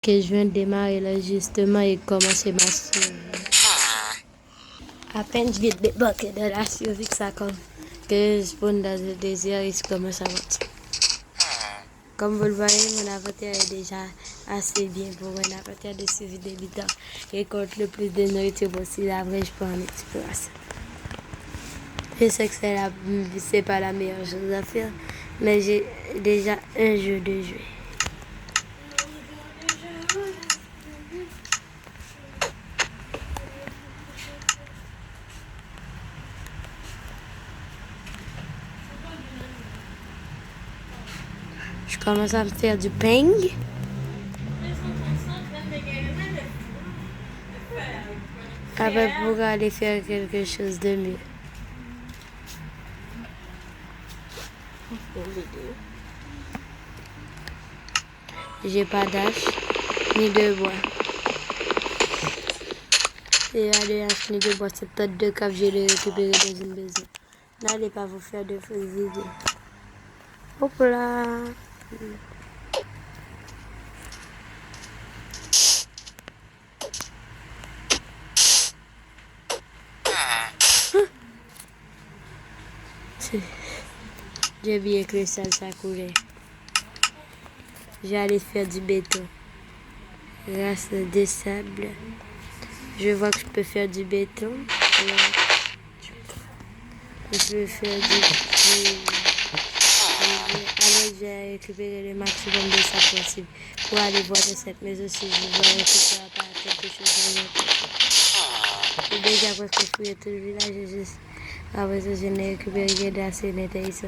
que je viens de démarrer l'enregistrement et commencer ma survie. À peine je viens de débarquer dans la survie que ça commence, que je spawn dans le désert et je commence à monter. Comme vous le voyez, mon inventaire est déjà assez bien pour un inventaire de survie débutant. Récolte le plus de nourriture possible, après je peux en exploration. Je sais que c'est pas la meilleure chose à faire, mais j'ai déjà un jeu de jouer. Je commence à me faire du ping. Après, pour aller faire quelque chose de mieux. J'ai pas d'âge, ni de bois. Et à de hache ni de bois, c'est peut-être deux caves que j'ai récupéré dans une maison. N'allez pas vous faire de fausses idées. Hop là! J'ai bien que le sale ça courait. J'allais faire du béton. Grâce des sables, je vois que je peux faire du béton. Je peux faire alors j'ai récupéré le maximum de sable possible pour aller voir de cette maison si je dois récupérer pas quelque chose de mieux. J'ai déjà presque fouillé tout le village. Après ça, je n'ai récupéré d'assez nettoyer ça.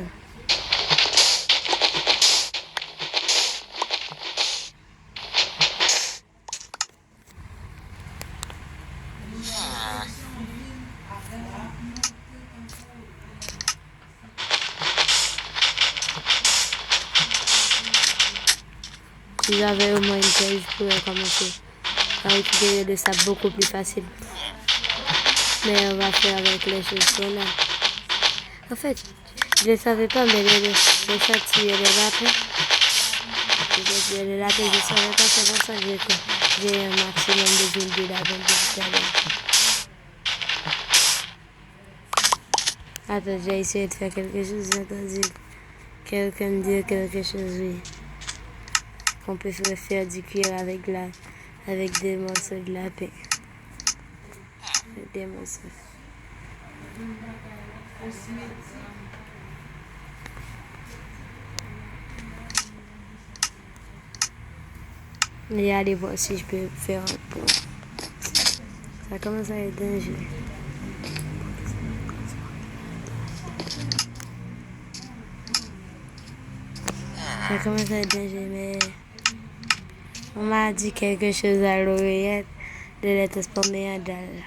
Si j'avais au moins une pelle, je pourrais commencer à récupérer le sable beaucoup plus facile. Mais on va faire avec les choses qu'on a. En fait, je ne savais pas, mais les chats tuaient les lapins. Les lapins, je ne savais pas, c'est pour ça que j'ai un maximum de villes de lapins tout à l'heure. Attends, j'ai essayé de faire quelque chose, j'ai entendu quelqu'un me dire quelque chose, oui. On peut faire du cuir avec des morceaux de lapin. Des morceaux. Mais allez voir si je peux faire un pont. Ça commence à être dangereux. Ça commence à être dangereux, mais on m'a dit quelque chose à l'oreillette de les transformer en dalle.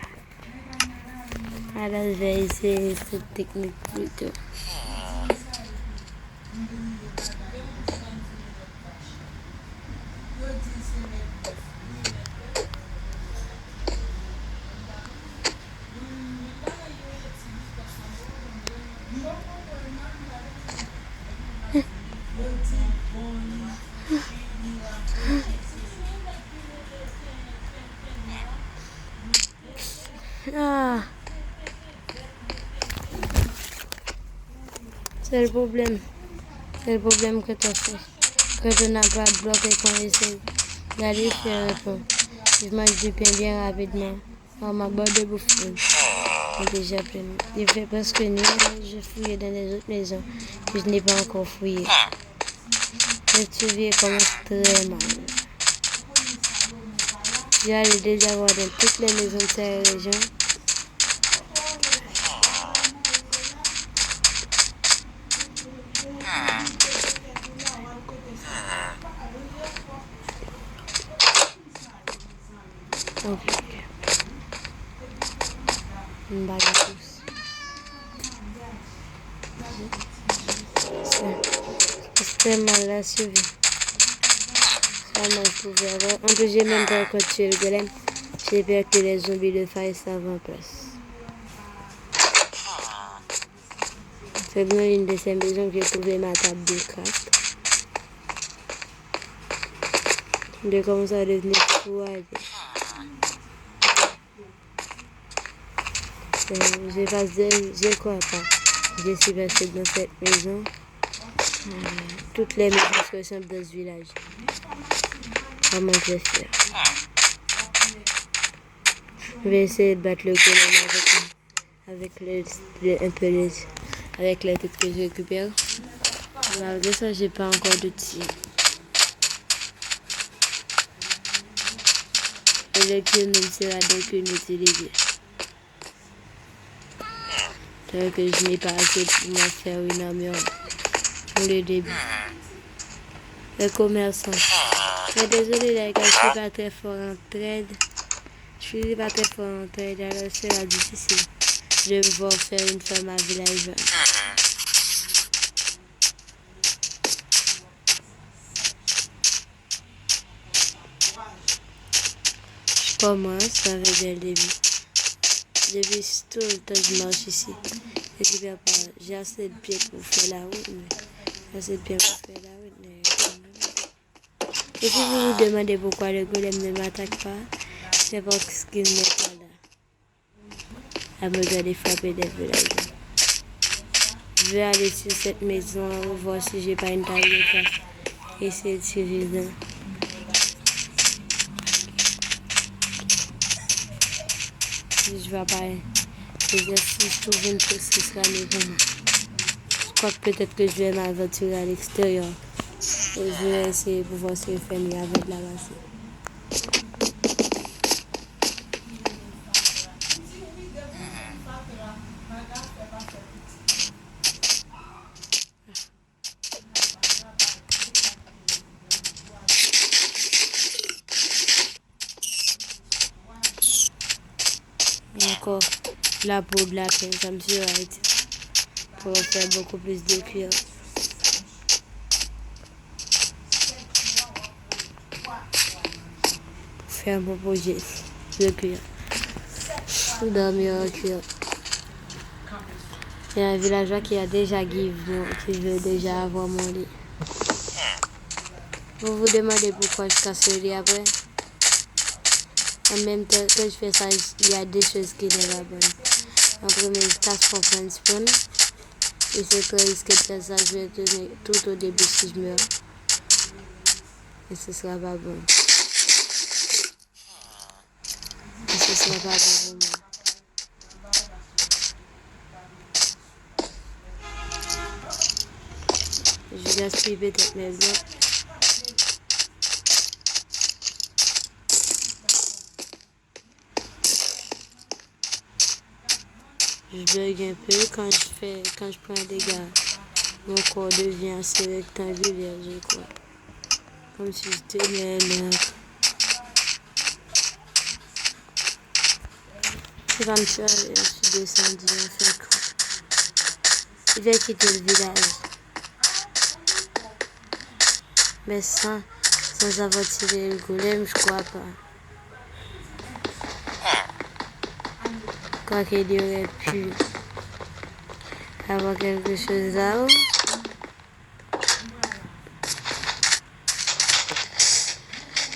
Alors je vais essayer cette technique plutôt. Ah, c'est le problème. C'est le problème que tu as fait. Que tu n'as pas bloqué quand essaie d'aller faire un pont. Je mange du pain bien rapidement. On m'a bord de bouffer. Déjà plein. J'ai fait presque nuit. Je fouillais dans les autres maisons que je n'ai pas encore fouillé. Le survie commence très mal. J'allais déjà voir dans toutes les maisons de cette région. Ok. Une balle de pouce. C'est mal la survie. Vraiment, je pouvais avoir. En plus, j'ai même pas encore tué le golem. J'ai peur que les zombies de faille savent en place. C'est dans une de ces maisons que j'ai trouvé ma table de craft. de commencer à devenir fou. Je crois pas. Je suis passé dans cette maison. Toutes les maisons se ressemblent dans ce village. Comment je vais faire? Je vais essayer de battre le colonne avec les têtes que je récupère. Malgré ça, j'ai pas encore de tir. Et le kill ne sera donc inutilisé. C'est que je n'ai pas assez pour me faire une armure pour le début. Le commerçant. Mais désolé les gars, je suis pas très fort en trade. Je suis pas très fort en trade, alors c'est difficile. Je vais devoir faire une ferme à villageois. Je commence avec dès le début. Depuis tout le temps je marche ici. J'ai assez de pieds pour faire la route, mais assez de pieds pour faire la route. Et si vous vous demandez pourquoi le golem ne m'attaque pas, c'est parce qu'il n'est pas là. À me garder frapper des villageois. Je vais aller sur cette maison, voir si j'ai pas une taille de place. Essayer de tirer dedans. Si je vois pas, si je trouve une chose, ce sera mieux pour moi. Je crois que peut-être que je vais m'aventurer à l'extérieur. Et je vais essayer pour voir si je fais mieux avec la base. Encore la peau de la peine, ça me suffira pour faire beaucoup plus de cuir. Pour faire mon projet de cuir. Dormir en cuir. Il y a un villageois qui a déjà give, qui veut déjà avoir mon lit. Vous vous demandez pourquoi je casse le lit après? En même temps que je fais ça, il y a des choses qui ne sont pas bonnes. En premier, je casse pour prendre spawn. Et c'est très risqué de faire ça. Je vais tenir tout au début si je meurs. Et ce sera pas bon. Et ce sera pas bon pour moi. Je gaspille peut-être mes blocs. Je bug un peu quand je prends des dégâts. Mon corps devient assez rectangulaire, je crois. Comme si je tenais là. Je vais me faire, je suis descendu, en fait. Je vais quitter le village. Mais sans avoir tiré le golem, je crois pas. Quoi qu'il y aurait pu avoir quelque chose là-haut.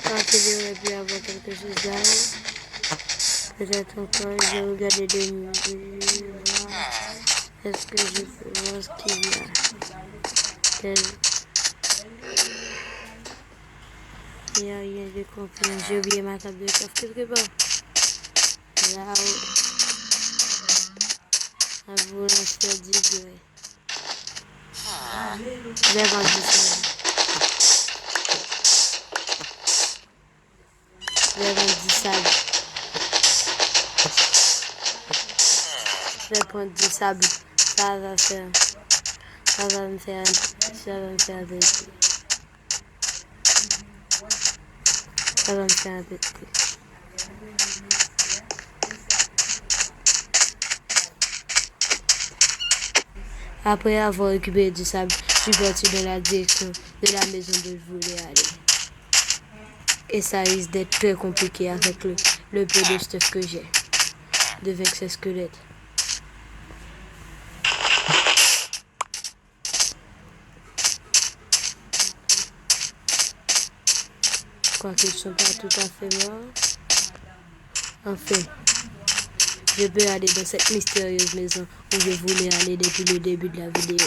Quoi qu'il y aurait pu avoir quelque chose là-haut. Peut-être encore, je vais regarder des minutes. Est-ce que je peux voir ce qu'il y a? Il n'y a rien de complet. J'ai oublié ma table de coffre quelque part. Là-haut. À vous lancer du gré. Je vais vendre du sable. Je vais vendre du sable. Je vais prendre du sable. Ça va me faire des trucs. Ça va me faire un peu de trucs. Après avoir récupéré du sable, je suis parti dans la direction de la maison où je voulais aller. Et ça risque d'être très compliqué avec le peu de stuff que j'ai. De vexer squelettes. quoique ils ne sont pas tout à fait morts. Enfin, je peux aller dans cette mystérieuse maison où je voulais aller depuis le début de la vidéo.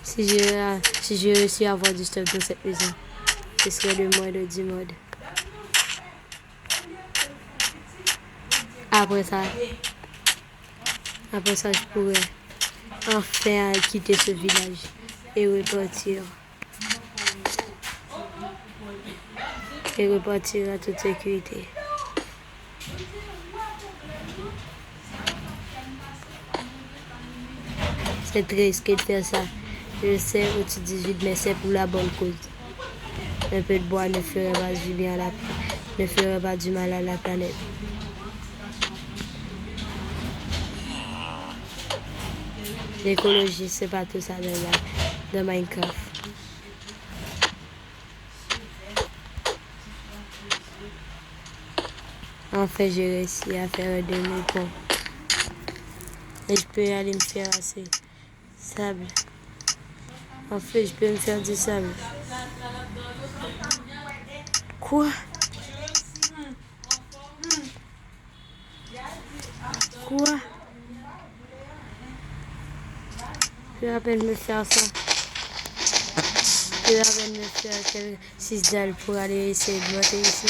Si je réussis à avoir du stuff dans cette maison, ce serait le moins de 10 modes. Après ça, je pourrais enfin quitter ce village et repartir. Et repartir à toute sécurité. C'est très risqué de faire ça. Je sais où tu dis mais c'est pour la bonne cause. Un peu de bois ne ferait pas du bien à ne ferait pas du mal à la planète. L'écologie, c'est pas tout ça dans Minecraft. Enfin, j'ai réussi à faire un demi-pont. Et je peux aller me faire assez sable. En fait, je peux me faire du sable. Quoi? Quoi? Je vais à peine me faire ça. Je vais à peine me faire 6 dalles pour aller essayer de monter ici.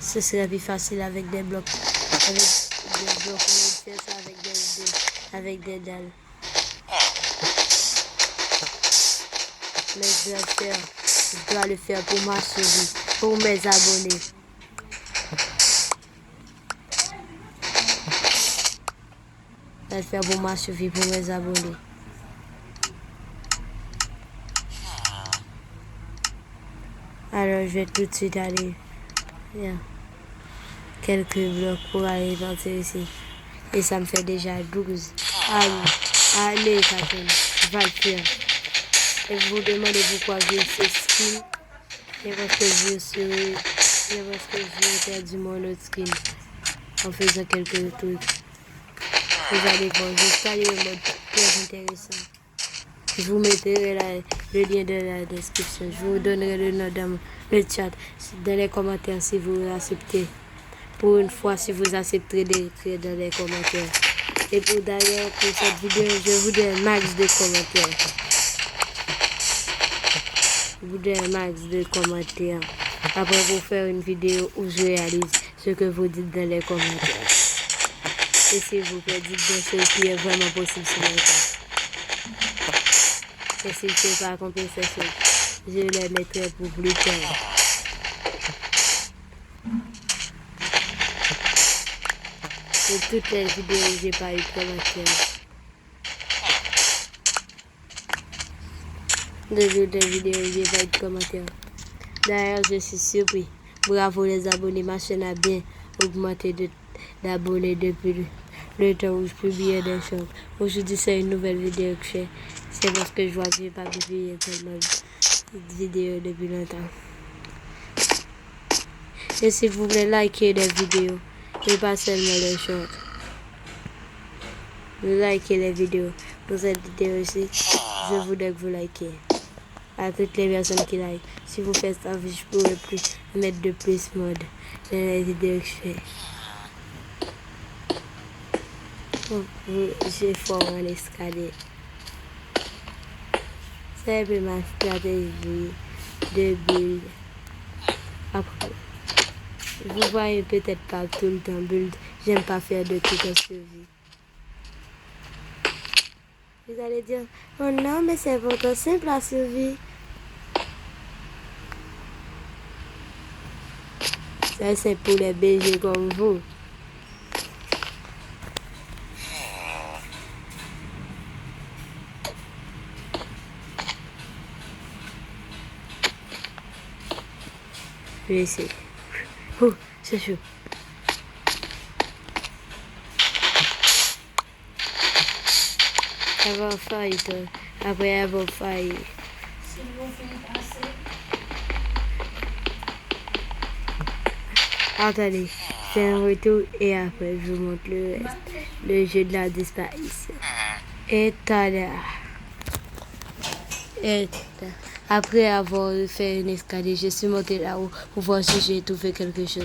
Ce serait plus facile avec des blocs. Avec des blocs, on peut faire ça avec des dalles. Mais je dois le faire pour ma survie, pour mes abonnés. Je vais le faire pour ma survie, pour mes abonnés. Alors je vais tout de suite aller. Quelques blocs pour aller partir ici. Et ça me fait déjà 12. Allez, Catherine, je vais le faire. Et vous vous demandez pourquoi j'ai ce skin. Et parce que j'ai perdu mon autre skin en faisant quelques trucs. Vous allez voir, j'espère le mode très intéressant. Je vous mettrai le lien dans la description. Je vous donnerai le nom dans le chat, dans les commentaires si vous acceptez. Pour une fois, si vous acceptez d'écrire dans les commentaires. Et pour d'ailleurs, pour cette vidéo, je voudrais un max de commentaires. Je voudrais un max de commentaires. Après, vous faire une vidéo où je réalise ce que vous dites dans les commentaires. Et s'il vous plaît, dites bien ce qui est vraiment possible sur le cas. Et si je ne peux pas accomplir ces choses, je les mettrai pour plus tard. De toutes les vidéos, j'ai pas eu de commentaires. De toutes les vidéos, j'ai pas eu de commentaires. D'ailleurs, je suis surpris. Bravo les abonnés, ma chaîne a bien augmenté d'abonnés depuis le temps où je publiais des choses. Aujourd'hui, c'est une nouvelle vidéo que je fais. C'est parce que je vois que je n'ai pas publié tellement de vidéos depuis longtemps. Et s'il vous plaît, likez les vidéos et pas seulement les shorts. Likez les vidéos. Pour cette vidéo aussi, je voudrais que vous likez. À toutes les personnes qui like. Si vous faites ça, je pourrais plus mettre de plus mode dans les vidéos que je fais. J'ai fort en escalier. C'est un peu ma stratégie de build. Après, vous voyez peut-être pas tout le temps build. J'aime pas faire de trucs en survie. Vous allez dire, oh non, mais c'est pourtant simple la survie. Ça, c'est pour les BG comme vous. Je vais essayer. Oh, c'est chaud. Avoir failli, toi. Après avoir failli. Attendez, c'est un retour et après je vous montre le reste. le jeu de la disparition. Et tada. Et après avoir fait une escalier, je suis montée là-haut pour voir si j'ai trouvé quelque chose.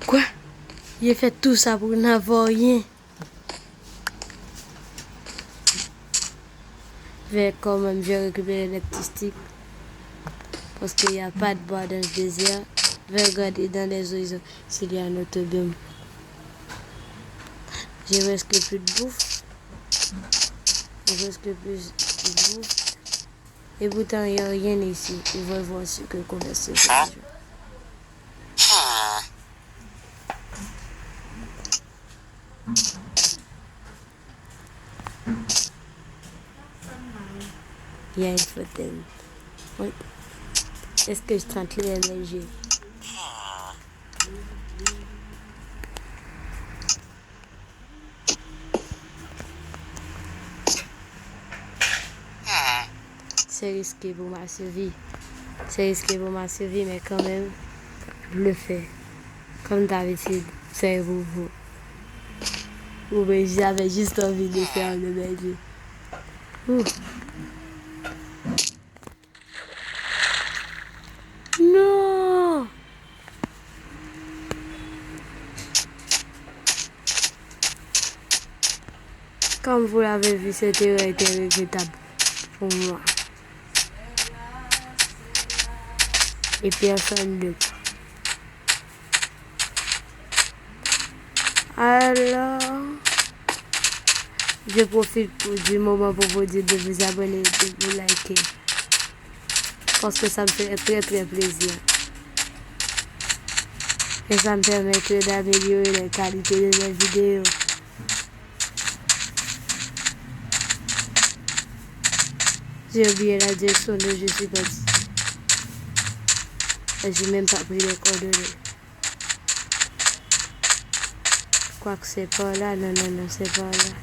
Quoi? J'ai fait tout ça pour n'avoir rien. Mais quand même, j'ai récupéré les petits sticks. Parce qu'il n'y a pas de bois dans le désert. Je vais regarder dans les horizons s'il y a un autre biome. J'ai presque plus de bouffe. J'ai presque plus de bouffe. Et pourtant, il n'y a rien ici. On va voir ce que converser. Il y a une fontaine. Oui. Est-ce que je tente l'énergie? C'est risqué pour ma survie. C'est risqué pour ma survie, mais quand même, je le fais. Comme d'habitude, c'est pour vous. Oui, j'avais juste envie de faire le bébé. Non! Comme vous l'avez vu, cette erreur était regrettable pour moi. Et personne ne. Alors, je profite du moment pour vous dire de vous abonner et de vous liker. Parce que ça me fait très très plaisir. Et ça me permet d'améliorer la qualité de mes vidéos. J'ai oublié la direction de je suis parti. Et j'ai même pas pris les coordonnées. Je crois que c'est pas là. Non, c'est pas là.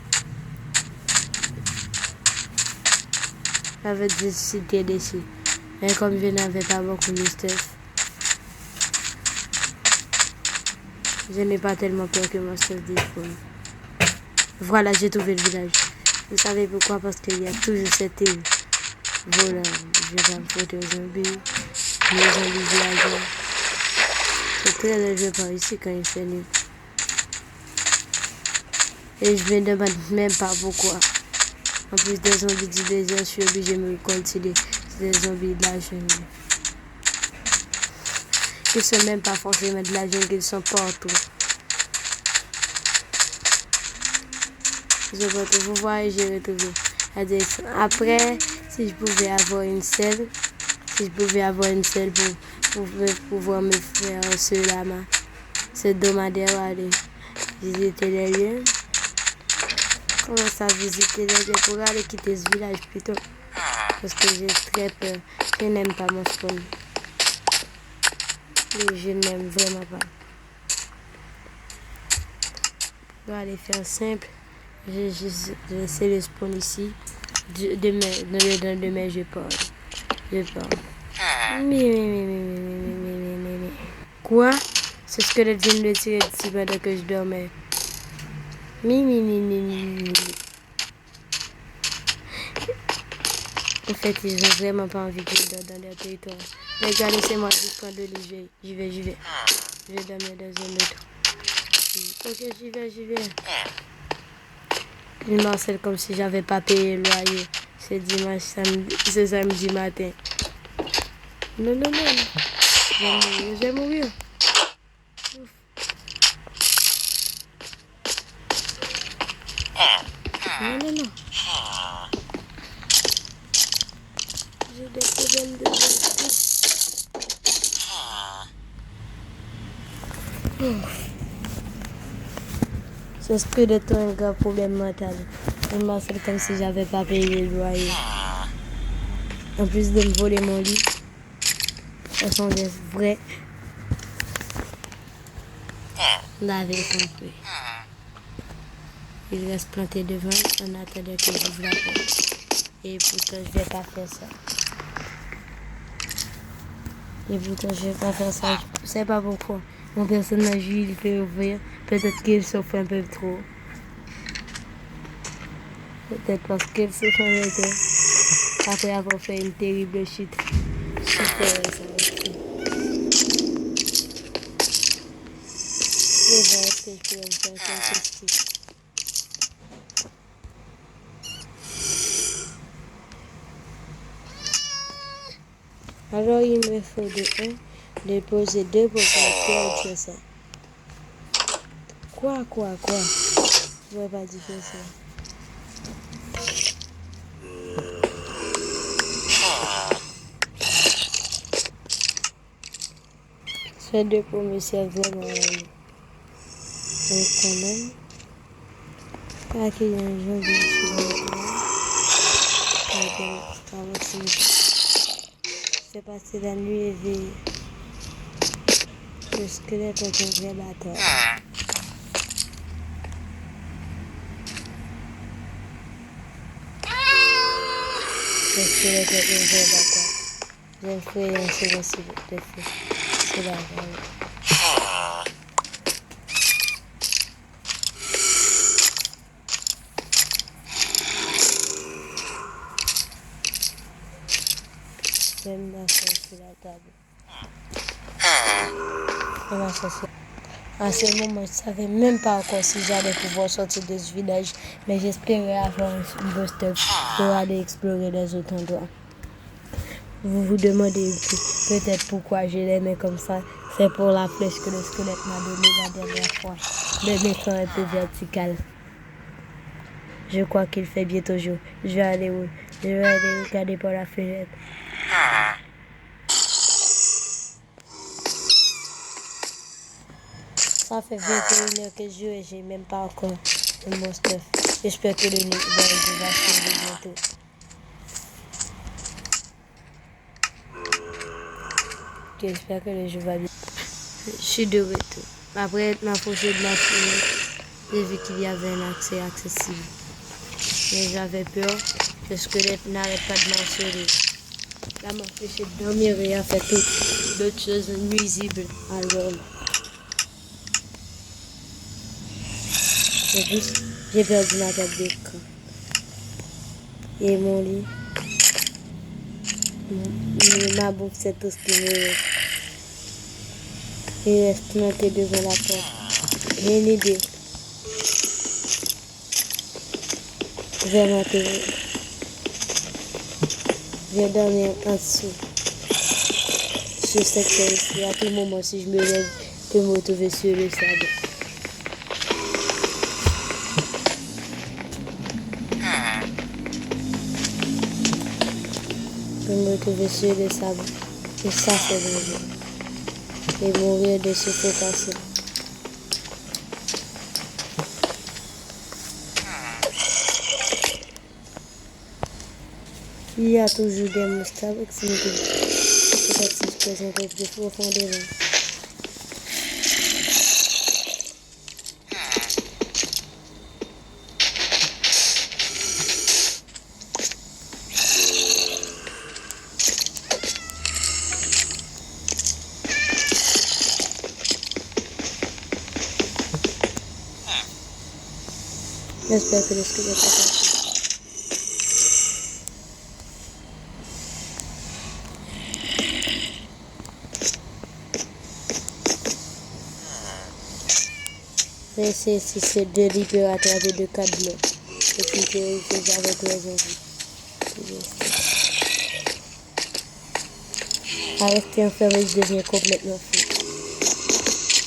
J'avais décidé dessus. Mais comme je n'avais pas beaucoup de stuff, je n'ai pas tellement peur que mon stuff dispose. Voilà, j'ai trouvé le village. Vous savez pourquoi? Parce qu'il y a toujours cette île. Voilà, je vais me foutre aux zombies. Les zombies villageois. C'est très élevé par ici quand il fait nuit. Et je me demande même pas pourquoi. En plus des zombies du désert, je suis obligé de me continuer. C'est des zombies de la jungle. Ils ne sont même pas forcément de la jungle, ils sont partout. Vous voyez, j'ai retrouvé la direction. Après, si je pouvais avoir une selle, pour pouvoir me faire ce domadaire, aller visiter les lieux. Comment ça visiter les lieux pour aller quitter ce village plutôt? Parce que j'ai très peur. Je n'aime pas mon spawn. Et je n'aime vraiment pas. Je vais aller faire simple. J'ai juste laissé le spawn ici. Demain, je parle. Mais. Quoi? C'est ce que le vient de tirer ici pendant que je dormais. En fait, ils ont vraiment pas envie que je dorme dans leur territoire. Regardez, c'est moi qui prends de l'eau. J'y vais. Je vais dormir dans un autre. Ok, j'y vais. Je m'harcèle comme si j'avais pas payé le loyer. C'est samedi matin. Non. Je vais mourir. Non. J'ai des problèmes de justice. C'est ce que d'être un grand problème mental. Je m'harcèle comme si j'avais pas payé le loyer. En plus de me voler mon lit. Ce sont des vrais. Vous avez compris. Il reste planté devant en attendant que j'ouvre la porte. Et pourtant, je vais pas faire ça. Je sais pas pourquoi. Mon personnage, il fait ouvrir. Peut-être qu'il souffre un peu trop. Peut-être parce qu'il souffre un peu trop. Après avoir fait une terrible chute. Je ferai ça aussi. Je vais voir ce que je peux me faire quelque chose. Alors il me faut de poser 2 pour faire ça. Quoi? Je vais pas dire ça. Ces 2 pour me servir vraiment. Donc quand même, pas qu'il y ait un jour de c'est passé la nuit éveillée. Le squelette est un vrai bâtard. Le squelette est un vrai bâtard. Je le ferai un silence de feu. C'est la vraie. J'aime m'asseoir sur la table. Je m'assois sur. À ce moment, je ne savais même pas encore si j'allais pouvoir sortir de ce village, mais j'espérais avoir une bonne step pour aller explorer les autres endroits. Vous vous demandez peut-être pourquoi je l'aimais comme ça. C'est pour la flèche que le squelette m'a donnée la dernière fois. Le méchant un peu vertical. Je crois qu'il fait bientôt jour. Je vais aller regarder par la fenêtre. Ça fait 21 heures que je joue et j'ai même pas encore un bon stuff. J'espère que le jeu va changer bientôt. J'espère que le jeu va bien. Je suis de retour. Après être m'approché de la fenêtre, j'ai vu qu'il y avait un accès accessible. Mais j'avais peur. Le squelette n'arrête pas de m'harceler. Ça m'empêchait de dormir et à faire toutes d'autres choses nuisibles à l'homme. J'ai perdu ma table d'écran. Et mon lit. Ma bouffe, c'est tout ce qui me reste. Il reste planté devant la porte. J'ai une idée. Je vais m'atterrir. Je vais dormir en dessous. Sur cette chaise. Et à tout moment, si je me lève, je peux me retrouver sur le sable. Je peux me retrouver sur le sable. Et ça, c'est dangereux. Et mourir de suffocation. Il y a toujours des monstres avec ce niveau. Peut-être si je pèse un peu plus profondément. J'espère que le squelette est parti. Rester si c'est de libérateur de 2 câbles. Et puis que j'avais très envie. À rester enfermé, je deviens complètement fou.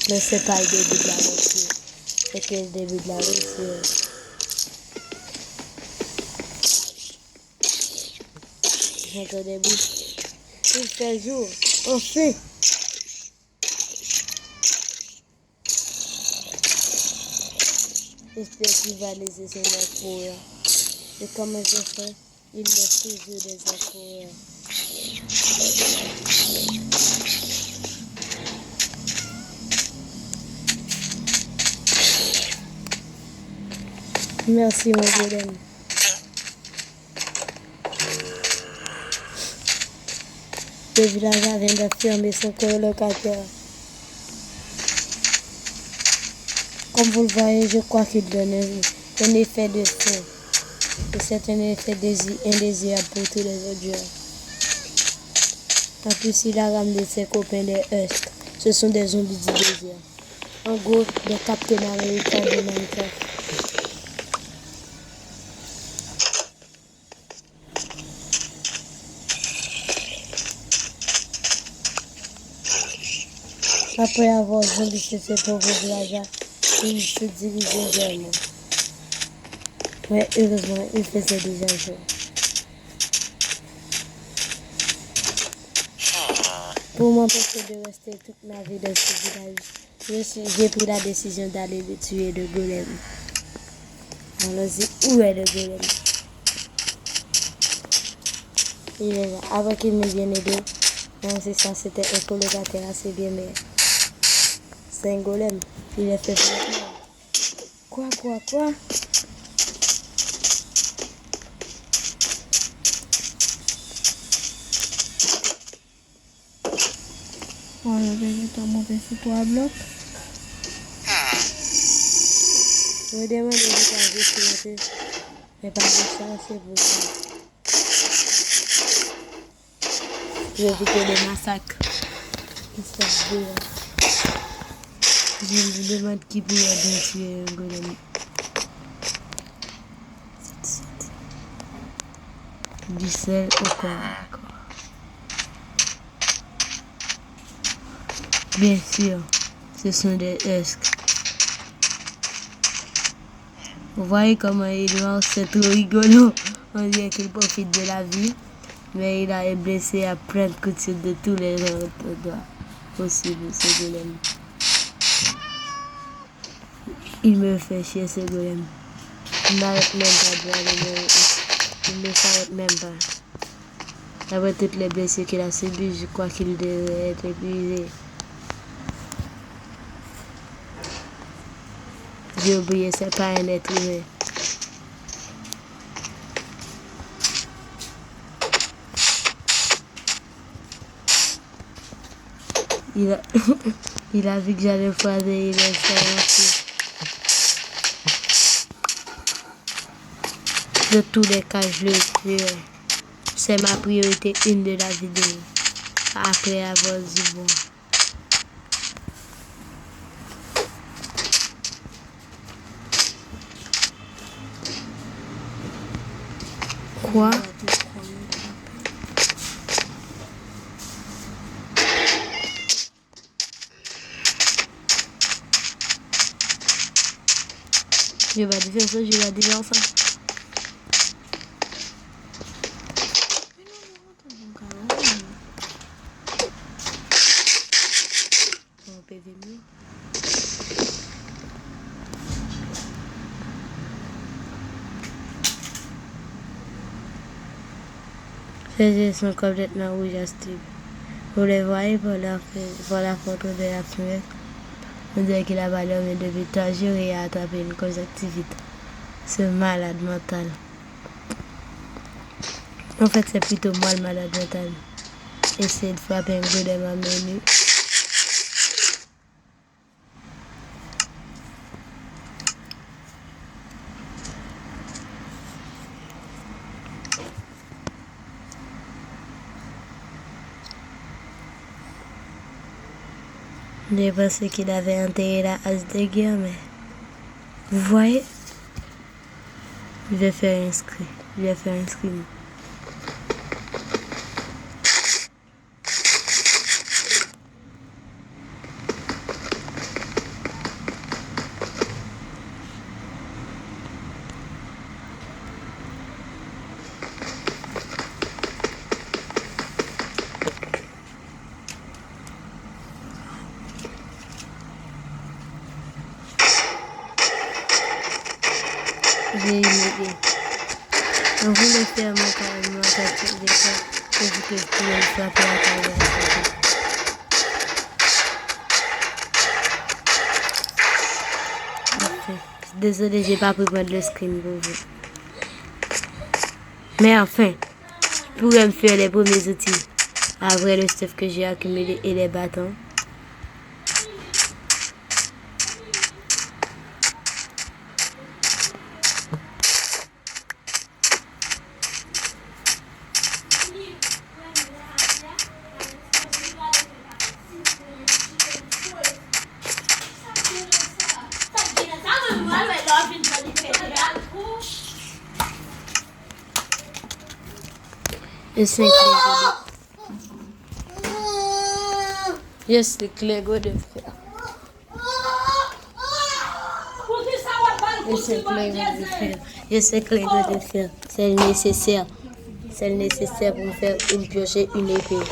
Mais c'est pas le début de l'aventure. C'est que le début de l'aventure. J'entends des bruits. Il fait jour. Enfin! J'espère qu'il va laisser son œuf courir. Et comment je fais? Il laisse toujours des œufs courir. Merci mon golem. Le villageois vient d'affirmer son colocateur. Comme vous le voyez, je crois qu'il donne un effet de feu. Et c'est un effet indésirable pour tous les autres joueurs. En plus, il a ramené ses copains des Husk. Ce sont des zombies du désert. En gros, des Captain America de Minecraft. Après avoir zombifié ses pauvres villageois, il se dirigeait vers moi. Mais heureusement, il faisait déjà jour. Pour m'empêcher de rester toute ma vie dans ce village, j'ai pris la décision d'aller le tuer le golem. Allons-y, où est le golem? Il est là. Avant qu'il me vienne aider, non, c'est ça, c'était un colocataire assez bien, mais c'est un golem. Il est fait pour moi. Quoi? On va déjà monter sur 3 blocs. Je me demande de vous faire mais pas de ça, c'est pour ça. Je vais éviter des massacres. Je me demande qui pourrait bien tuer un golem. Du sel au corps. Bien sûr, ce sont des Husk. Vous voyez comment il mange, c'est trop rigolo. On dirait qu'il profite de la vie, mais il a blessé à plein de coups de tous les endroits possibles, ce golem. Il me fait chier, ce golem. Il n'arrête même pas de aller, il ne s'arrête même pas. Après toutes les blessures qu'il a subies, je crois qu'il devrait être épuisé. J'ai oublié, c'est pas un être humain. Il a vu que j'allais foiser, il est sorti. De tous les cas, je le tuerai. C'est ma priorité 1 de la vidéo. Après avoir dit bon. Quoi? Je vais dire ça, je vais dire ça. On peut venir. Ces yeux sont complètement rouges à Steve. Vous les voyez pour la photo de la fenêtre. On dirait qu'il a dormi depuis 3 jours et a attrapé une conjonctivite. Ce malade mental. En fait, c'est plutôt moi le malade mental. Essayer de frapper un coup de ma menu. J'ai pensé qu'il avait enterré la hache de guerre, mais vous voyez, je vais faire un screen. J'ai une idée. On voulait faire mon capture d'écran pour que je puisse le frapper à travers la photo. Enfin, désolé, j'ai pas pu prendre le screen pour vous. Mais enfin, je pourrais me faire les premiers outils après le stuff que j'ai accumulé et les bâtons. Et 5 Lego. Yes, les Lego de fer. Et 5 Lego de fer. Et 5 Lego de fer. C'est le nécessaire. C'est le nécessaire pour faire une pioche et une épée.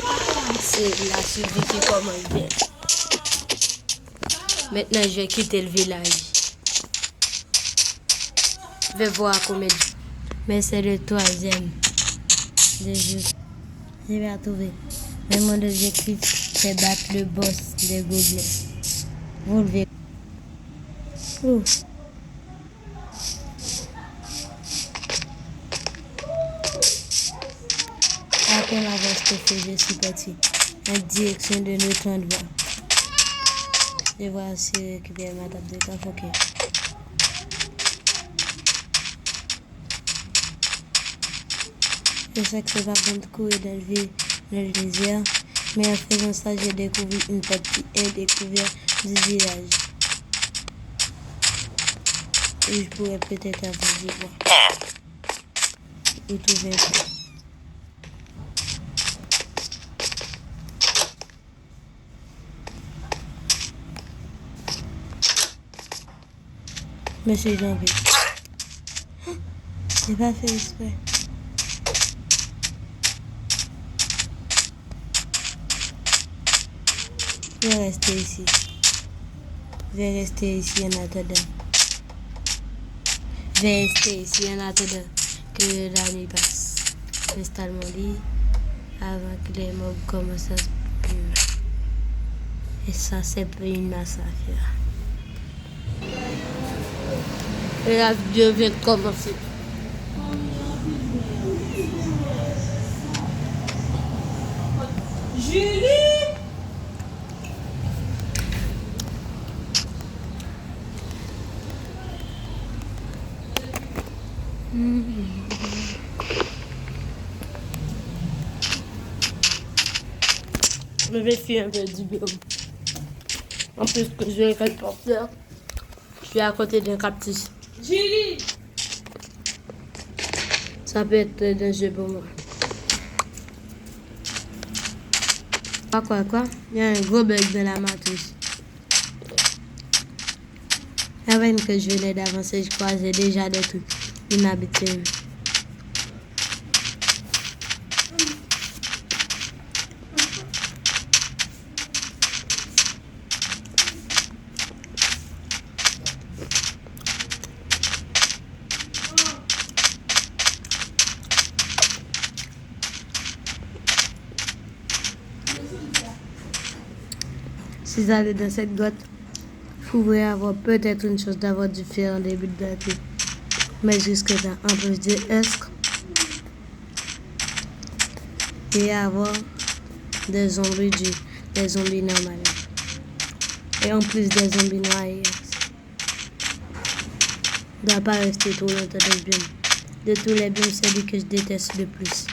C'est la survie qui commence bien. Maintenant, je vais quitter le village. Je vais voir combien. Mais c'est le 3e des jeux. Je vais trouver. Mais mon objectif, c'est battre le boss des gobelins. Vous le verrez. Ouh. Après l'avoir fait, je suis parti en direction de notre endroit. Je vais aussi récupérer ma table de café. Ok. Je sais que c'est pas bon de courir dans le désert, mais en faisant ça, j'ai découvert une partie indécouverte du village. Et je pourrais peut-être avoir du bois. Et trouver un peu. Monsieur Jean-B. J'ai pas fait exprès. Je vais rester ici. Je vais rester ici en attendant. Je vais rester ici en attendant que la nuit passe. J'installe mon lit avant que les mobs commencent à se piller. Et ça, c'est pas une massacre. Et la vidéo vient de commencer. Julie! Je vais faire un peu du biome. En plus que je vais faire le porteur, je suis à côté d'un cactus. Julie! Ça peut être dangereux pour moi. Quoi? Il y a un gros bug dans la matrice. Avant que je venais d'avancer, je croisais déjà des trucs inhabituels. Si vous allez dans cette grotte, vous pourrez avoir peut-être une chance d'avoir du fer en début de gâteau. Mais jusque-là, en plus de escre et avoir des zombies normaux. Et en plus des zombies noirs. Ne doit pas rester trop longtemps dans le biome. De tous les biomes, c'est lui que je déteste le plus.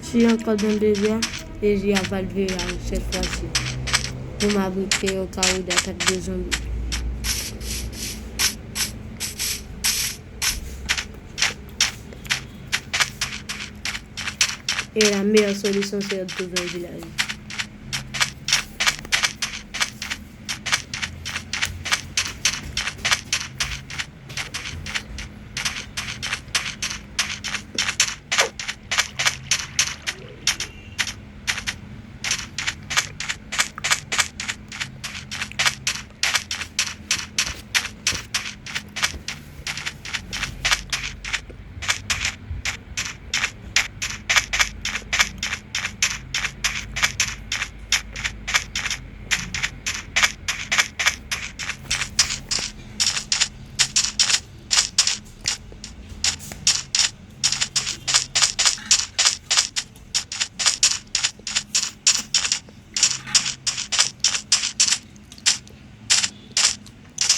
Je suis encore dans le désert et j'y avale le village cette fois-ci pour m'abriter au cas où d'attaque de zombies. Et la meilleure solution, c'est de retrouver un village.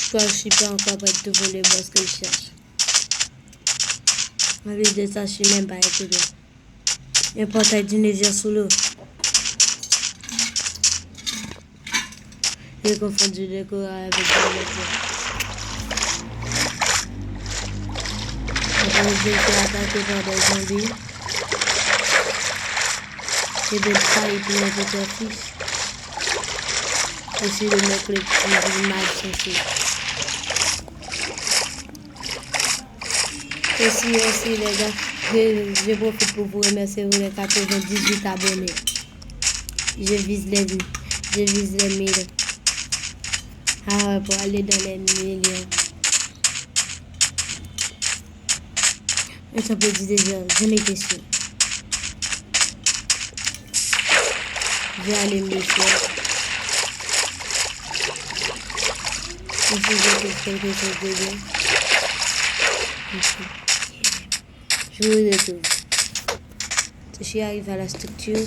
crois que je suis pas encore prête de trouver le boss que je cherche. En plus de ça, je suis même pas écouté. Un portail d'Indonésie sous l'eau. J'ai confondu le corail avec le métier. Après, je me suis attaqué par des zombies. J'ai des failles pour mes petits fils. Je suis le mec le plus mal censé. Aussi, les gars, je profite pour vous remercier pour les 98 abonnés. Je vise les 1000. Ah ouais, pour aller dans les millions. Et ça peut dire déjà, je m'étais sûr. Je vais aller me faire. Je vais quelque chose de bien. Je vous retrouve. Je suis arrivé à la structure.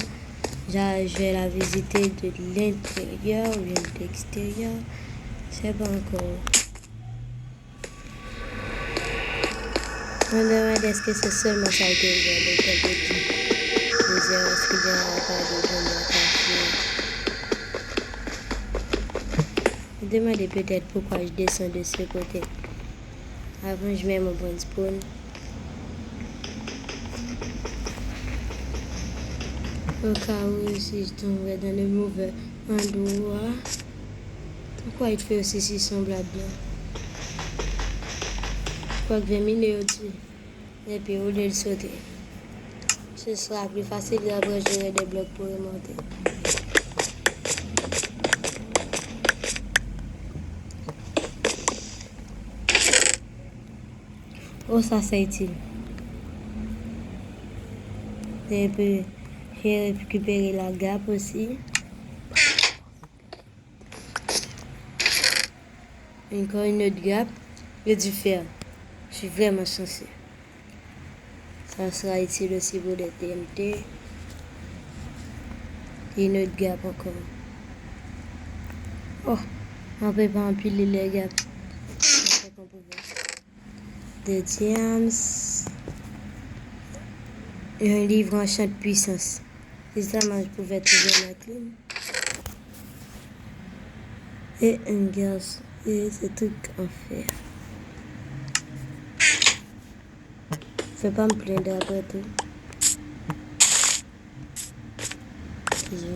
Je vais la visiter de l'intérieur ou de l'extérieur. Je sais pas encore. Je me demande est-ce que c'est seulement ça que je vais de quel petit. Est-ce qu'il y aura pas de bon. Je me demande peut-être pourquoi je descends de ce côté. Avant, je mets mon bon spawn. Au cas où si je tomberais dans le mauvais endroit. Pourquoi il fait aussi si semblable là? Je crois que je vais miner au-dessus. Et puis au lieu de sauter. Ce sera plus facile d'après j'aurai des blocs pour remonter. Oh, ça c'est utile. Et puis, j'ai récupéré la grappe aussi. Encore une autre grappe et du fer. Je suis vraiment chanceux. Ça sera utile aussi pour les TNT. Et une autre grappe encore. Oh, on peut pas empiler les grappes. Des diams. Et un livre en champ de puissance. Évidemment, je pouvais trouver ma clé. Et un gaz. Et ce truc en fer. Je vais pas me plaindre après tout. Je vais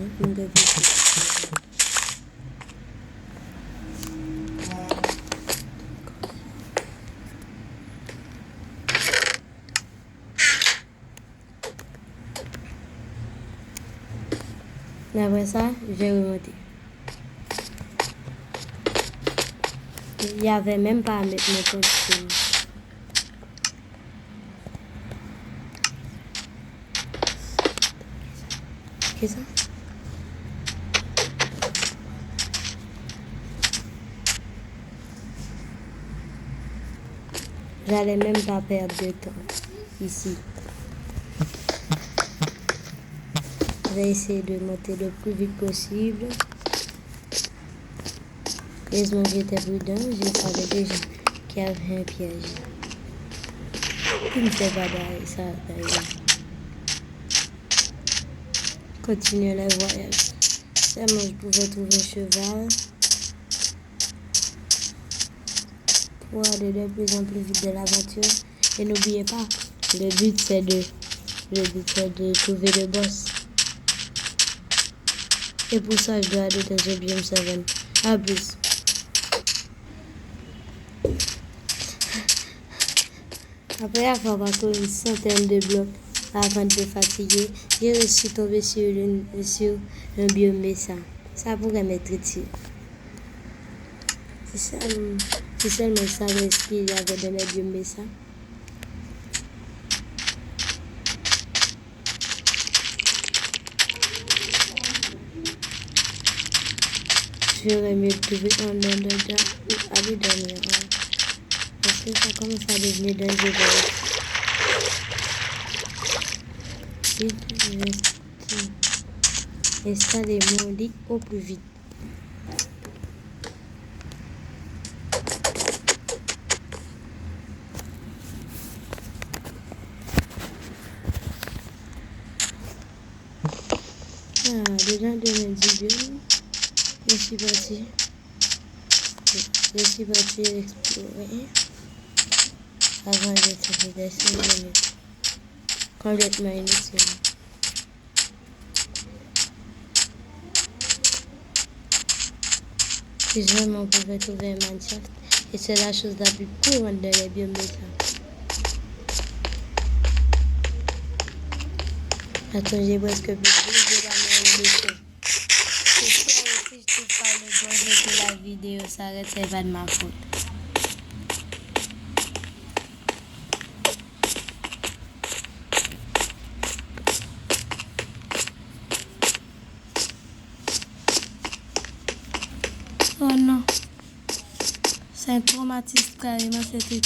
après ça, je vais remonter. Il n'y avait même pas à mettre mes costumes. Qu'est-ce que ça? J'allais même pas perdre de temps ici. Je vais essayer de monter le plus vite possible. Heureusement que j'étais prudent, je savais déjà qu'il y avait un piège. Il ne fait pas derrière ça d'ailleurs. Continuer le voyage. Seulement je pouvais trouver un cheval pour aller de plus en plus vite de l'aventure. Et n'oubliez pas, le but c'est de trouver le boss. Et pour ça, je dois aller dans le biome 7. À plus. Après avoir parcouru une centaine de blocs avant de me fatiguer, j'ai suis tombé sur un biome Mesa. Ça pourrait m'être utile. Si seulement je savais ce qu'il y avait dans le biome Mesa. J'aurais mieux trouvé un endroit où aller dormir. Parce que ça commence à devenir dangereux. Installer mon lit au plus vite. Dedans de mes dixièmes, je suis parti explorer avant de faire des minutes. Complètement inutile. Si jamais on pouvait trouver un Minecraft, et c'est la chose la plus courante dans les biomes de ça. Attends, j'ai presque plus de la mer dessus. C'est sûr, si je trouve pas le bon jeu que la vidéo s'arrête, c'est pas de ma faute. Oh non, c'est un traumatisme carrément, c'était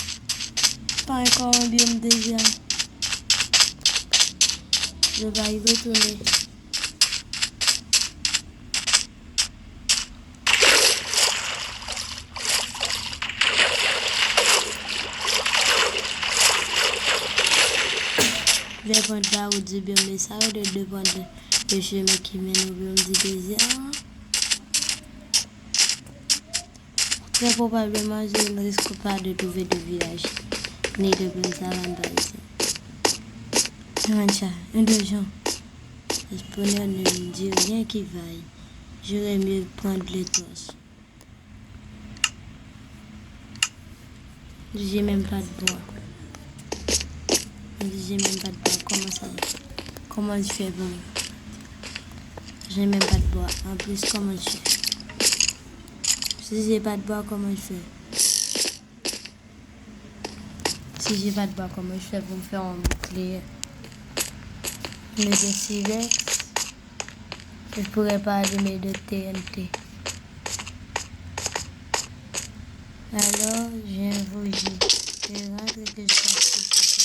pas encore un biome déjà. Je vais y retourner. Je vais prendre la route du biome de ça, ou de prendre le chemin qui mène au biome du désert. Très probablement, je ne risque pas de trouver de village, ni de Blanc-Savane ici. Un de gens. Le spawner ne me dit rien qui vaille. J'aurais mieux prendre les torches. J'ai même pas de bois. J'ai même pas de bois. Comment ça? Comment je fais pour... J'ai même pas de bois. En plus, comment je fais? Si j'ai pas de bois, comment je fais? Si j'ai pas de bois, comment je fais pour me faire un bouclier? Le Decirex. Je pourrais pas allumer de TNT. Alors, j'ai un vogie. Je rentre et que je casse tout ça.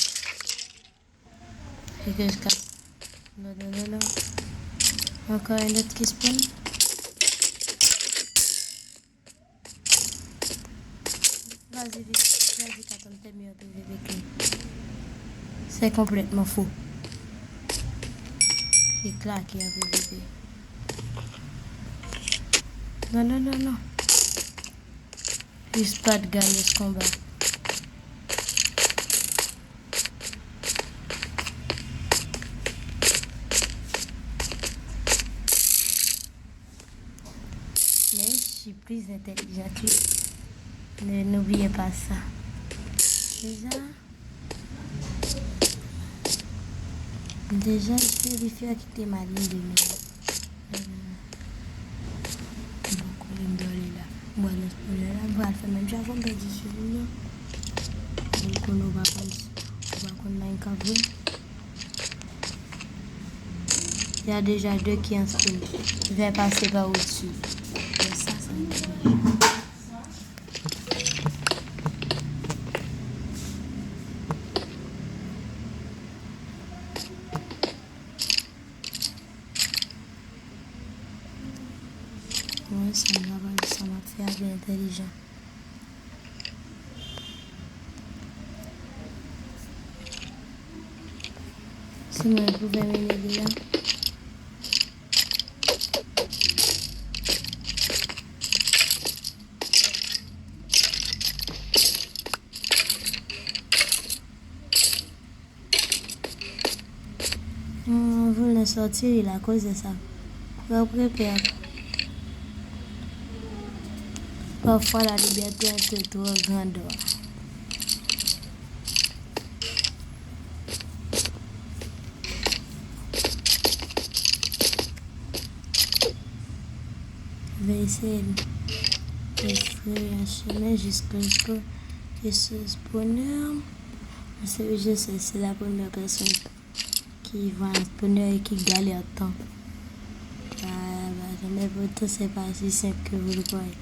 Et que je casse. Non. Encore un autre qui spawn. Vas-y, quand on t'aime mieux PVP. C'est complètement faux. C'est claqué un PVP. Non. Juste pas de gagner ce combat. Mais je suis plus intelligente. N'oubliez pas ça. Déjà, je vérifie à quitter ma ligne de mire. Bueno, on va faire même j'avais perdu sur lui. Donc on va prendre Minecraft. Il y a déjà 2 qui en spawn. Je vais passer par au-dessus. Et ça me dommage. Ouais, ça m'a fait bien intelligent. Sinon, vous pouvez m'aider là. Vous ne sortir à cause de ça. Vous préparez. Parfois, la liberté est un peu trop grande. Je vais essayer de faire un chemin jusqu'à ce que ce spawner. Je sais, c'est la première personne qui va un spawner et qui galère tant. Mais pourtant, c'est pas si simple que vous le croyez.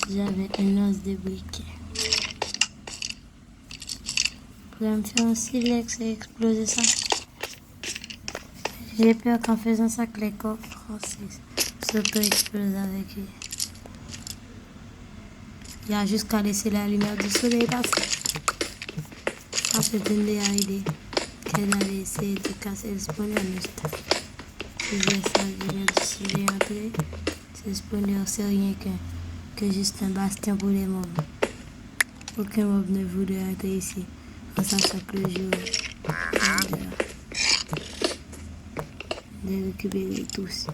J'avais une os de briquet. Je pourrais me faire un silex et exploser ça. J'ai peur qu'en faisant ça, que les coffres s'auto-explosent avec lui. Il y a juste qu'à laisser la lumière du soleil passer. Ça, c'est une meilleure idée. qu'elle a essayé de casser le spawner ne stack. Si je vais entrer, ce spawner c'est rien que juste un bastion pour les mobs. Aucun mob ne voudrait entrer ici en sachant que le jeu de récupérer tous.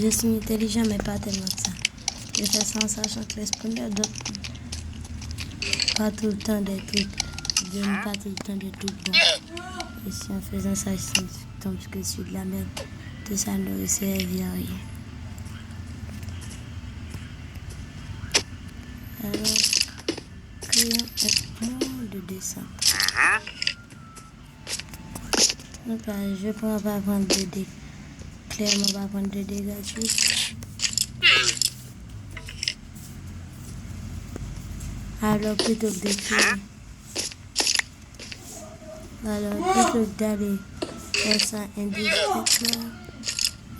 Je suis intelligent, mais pas tellement que ça. Je fais ça en sachant que les spawners donnent pas tout le temps des trucs. Je n'ai pas tout le temps des trucs bons. Et si en faisant ça, je tombe que sur de la merde, tout ça ne servi à rien. Alors, créons un plan de descente. Donc là, je ne pourrais pas prendre de dés. Clairement, pas prendre de dés gratuits. Alors, plutôt que d'aller faire ça indirectement,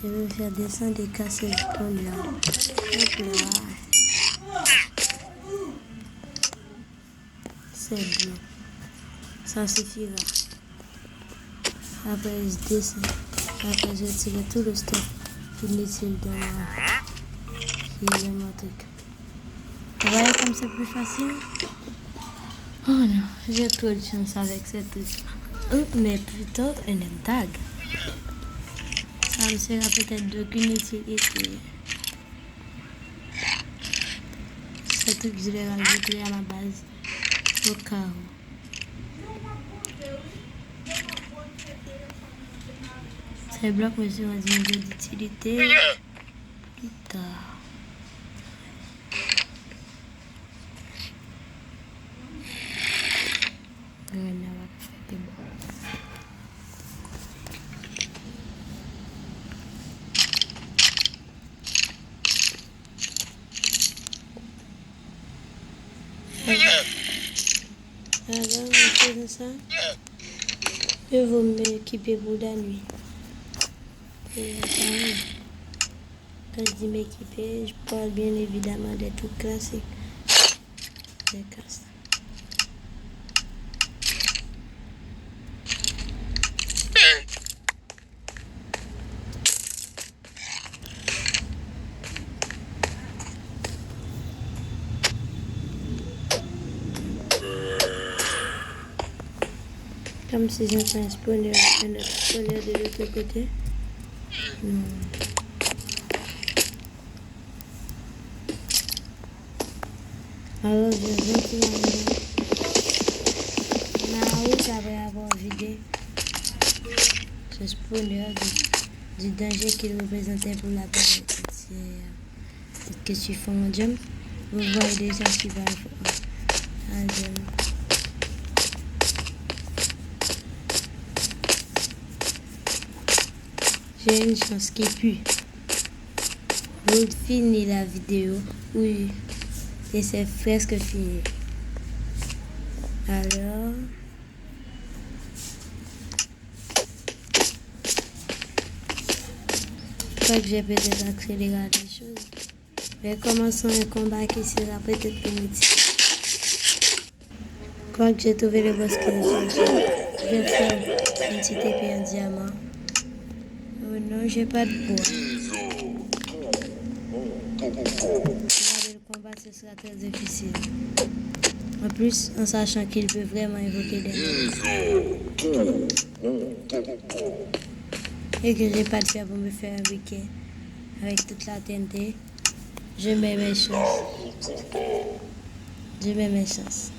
je vais faire descendre et casser le spawner. Hop là. C'est bien. Ça suffira. Après, je descends. Après, je tire tout le stuff inutile de qui est mon truc. Vous voyez comme c'est plus facile? Oh non, j'ai trop de chance avec ce truc. Mais plutôt un tag. Ça me sera peut-être d'aucune utilité. Ce truc, je l'ai rajouté à la base. Au cas où. Ces blocs me seront d'une d'utilité plus tard. Alors, en faisant ça, je vais m'équiper pour la nuit. Et quand je dis m'équiper, je parle bien évidemment des trucs classiques. Des casques. Comme si j'entends un spawner de l'autre côté. Non. Alors je vais gentiment la route après avoir vidé ce spawner du danger qu'il représentait pour la planète. Peut-être que si je fais un jump, vous voyez déjà ce qui va un jump. J'ai une chance qui pue. Vous finissez la vidéo. Oui. Et c'est presque fini. Alors. Je crois que j'ai peut-être accéléré les choses. Mais commençons un combat qui sera peut-être inutile. Je crois que j'ai trouvé le boss que je cherchais. Je vais faire une petite épée en diamant. Oh non, j'ai pas de bois. Le combat, ce sera très difficile. En plus, en sachant qu'il peut vraiment évoquer des monstres. Et que j'ai pas de fer pour me faire un briquet. Avec toute la TNT, je mets mes chances. Je mets mes chances.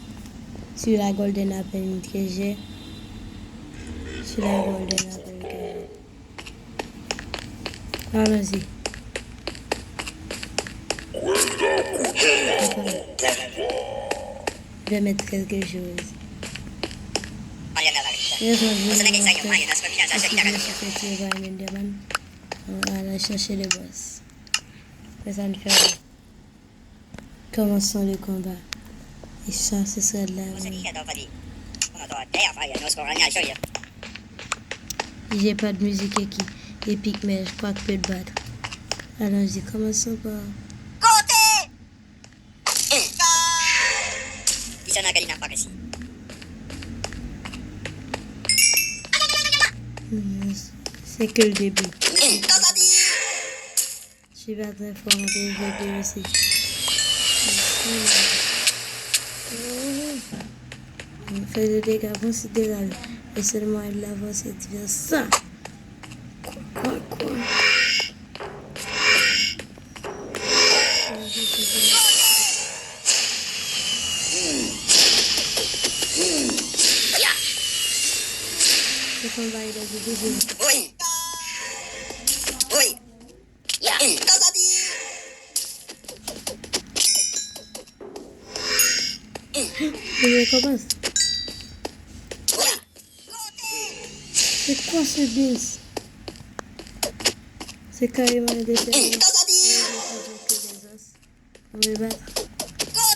Sur la Golden Apple que j'ai. Sur la Golden Apple que j'ai. Allons-y. Je vais mettre quelque chose. On va aller chercher les boss. Mais ça ne fait rien. Commençons le combat. Et ça, ce sera de la... J'ai pas de musique qui épique, mais je crois que peut te battre. Alors, je dis, commençons par... C'est que le début. Je suis pas très fort en développé aussi. On fait des dégâts considérables. Et seulement elle l'avance et devient ça. Quoi. Ce combat, il a du début. Je recommence. C'est quoi ce bis? C'est carrément un dessin. On va battre.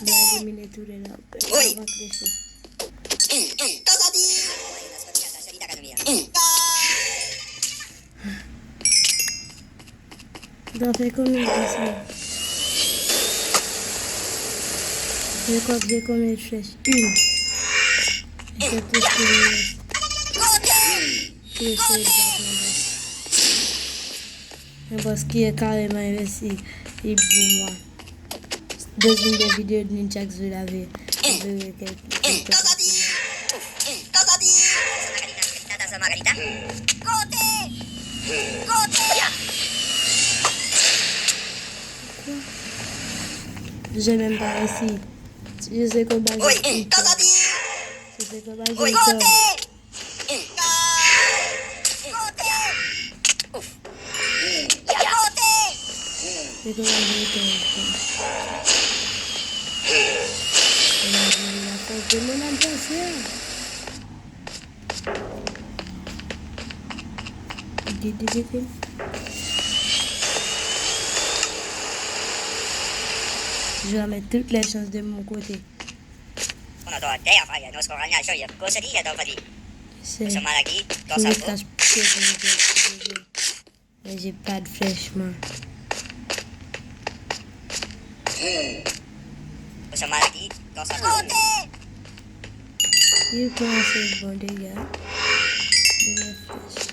On va éliminer tous les lampes. On va réfléchir. Tu dois faire combien de dessins? Je crois que j'ai combien de flèches? Une. Et c'est tout ce qu'il me reste. Je vais essayer de battre mon boss. Qui est carrément investi. Et pour moi. Dans une des vidéos de Ninja que je l'avais. J'ai même pas réussi. Je sais comment j'ai Je sais comment j'ai C'est comment j'ai la force de mon adversaire. Je vais mettre toutes les chances de mon côté. C'est je me cache mais j'ai pas de flèche, moi. Il commence à être bon dégâts. De la flèche.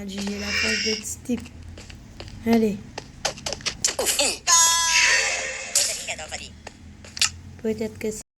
J'ai la force de stick. Allez. Peut-être que